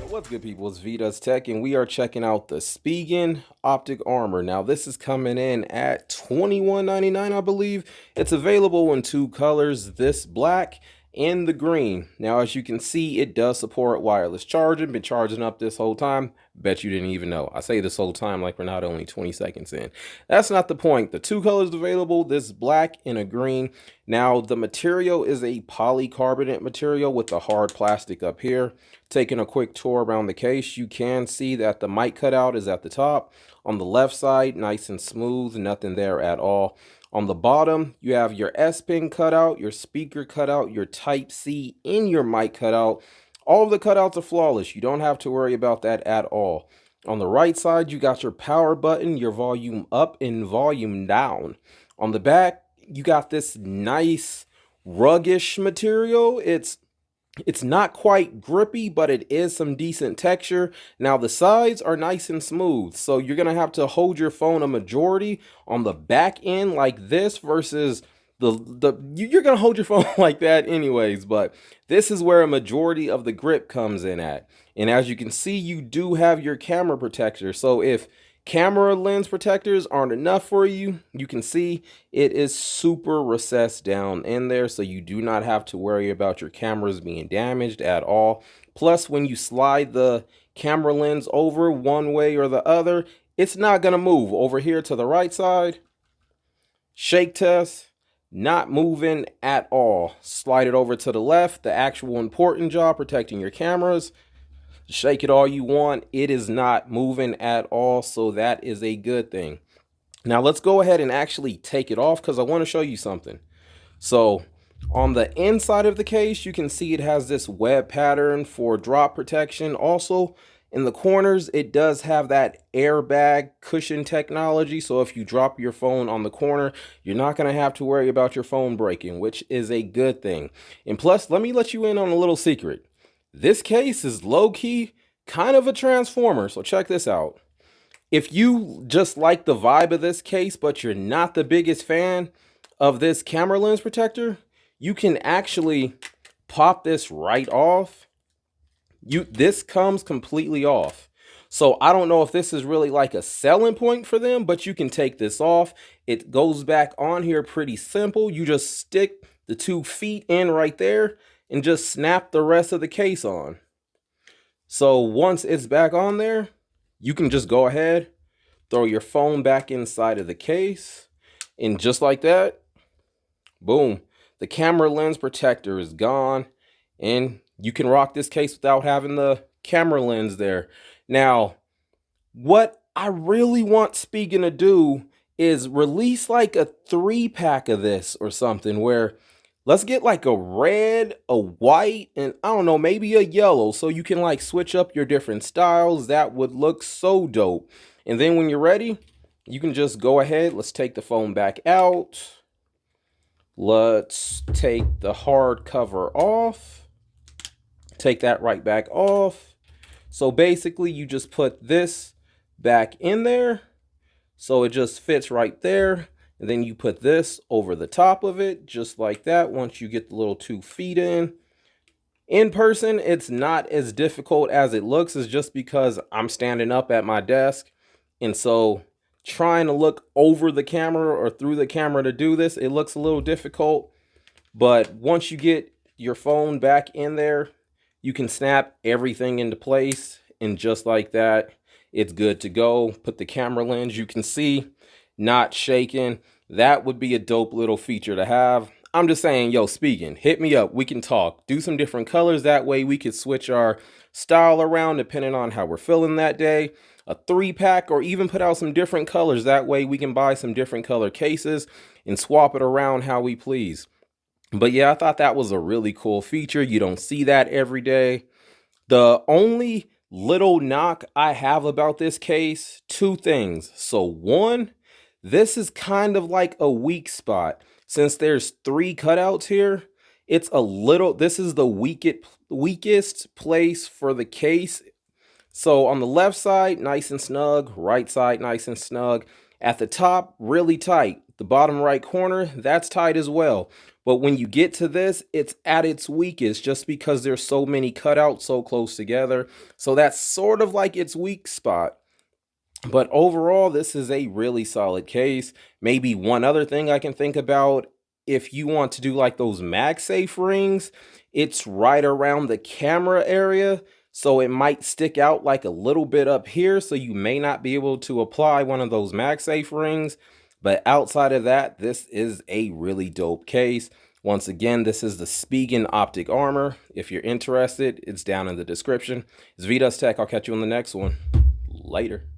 What's good, people? It's Vito's Tech, and we are checking out the Spigen Optic Armor. Now, this is coming in at $21.99, I believe. It's available in two colors, this black and the green. Now, as you can see, it does support wireless charging. Been charging up this whole time. Bet you didn't even know. I say this whole time like we're not only 20 seconds in. That's not the point. The two colors available, this black and a green. Now, the material is a polycarbonate material with the hard plastic up here. Taking a quick tour around the case, you can see that the mic cutout is at the top. On the left side, nice and smooth, nothing there at all. On the bottom, you have your S-Pen cutout, your speaker cutout, your Type-C, and your mic cutout. All of the cutouts are flawless. You don't have to worry about that at all. On the right side, you got your power button, your volume up and volume down. On the back, you got this nice ruggish material. It's not quite grippy, but it is some decent texture. Now, the sides are nice and smooth, so you're going to have to hold your phone a majority on the back end like this versus you're going to hold your phone like that anyways, but this is where a majority of the grip comes in at. And as you can see, you do have your camera protector. So if camera lens protectors aren't enough for you, you can see it is super recessed down in there, so you do not have to worry about your cameras being damaged at all. Plus, when you slide the camera lens over one way or the other, it's not going to move. Over here to the right side, shake test, not moving at all. Slide it over to the left, the actual important job, protecting your cameras. Shake it all you want, it is not moving at all, so that is a good thing. Now let's go ahead and actually take it off because I want to show you something. So on the inside of the case, you can see it has this web pattern for drop protection. Also in the corners, it does have that airbag cushion technology, so if you drop your phone on the corner, you're not going to have to worry about your phone breaking, which is a good thing. And plus, let me let you in on a little secret. This case is low-key kind of a transformer, so check this out. If you just like the vibe of this case, but you're not the biggest fan of this camera lens protector, you can actually pop this right off. This comes completely off. So I don't know if this is really like a selling point for them, but you can take this off. It goes back on here pretty simple. You just stick the 2 feet in right there and just snap the rest of the case on. So once it's back on there, you can just go ahead, throw your phone back inside of the case, and just like that, boom, the camera lens protector is gone, and you can rock this case without having the camera lens there. Now, what I really want Spigen to do is release like a 3-pack of this or something, where let's get like a red, a white, and I don't know, maybe a yellow, so you can like switch up your different styles. That would look so dope. And then when you're ready, you can just go ahead. Let's take the phone back out. Let's take the hard cover off. Take that right back off. So basically, you just put this back in there, so it just fits right there. And then you put this over the top of it, just like that, once you get the little 2 feet in. In person, it's not as difficult as it looks. It's just because I'm standing up at my desk. And so trying to look over the camera or through the camera to do this, it looks a little difficult. But once you get your phone back in there, you can snap everything into place. And just like that, it's good to go. Put the camera lens, you can see, not shaking. That would be a dope little feature to have. I'm just saying, yo, Spigen, hit me up. We can talk. Do some different colors. That way we could switch our style around depending on how we're feeling that day. A 3-pack, or even put out some different colors. That way we can buy some different color cases and swap it around how we please. But yeah, I thought that was a really cool feature. You don't see that every day. The only little knock I have about this case, 2 things. So one, this is kind of like a weak spot. Since there's 3 cutouts here, it's a little, this is the weakest place for the case. So on the left side, nice and snug. Right side, nice and snug. At the top, really tight. The bottom right corner, that's tight as well. But when you get to this, it's at its weakest just because there's so many cutouts so close together. So that's sort of like its weak spot. But overall, this is a really solid case. Maybe one other thing I can think about, if you want to do like those MagSafe rings, it's right around the camera area. So it might stick out like a little bit up here. So you may not be able to apply one of those MagSafe rings. But outside of that, this is a really dope case. Once again, this is the Spigen Optic Armor. If you're interested, it's down in the description. It's VDustTech. I'll catch you on the next one. Later.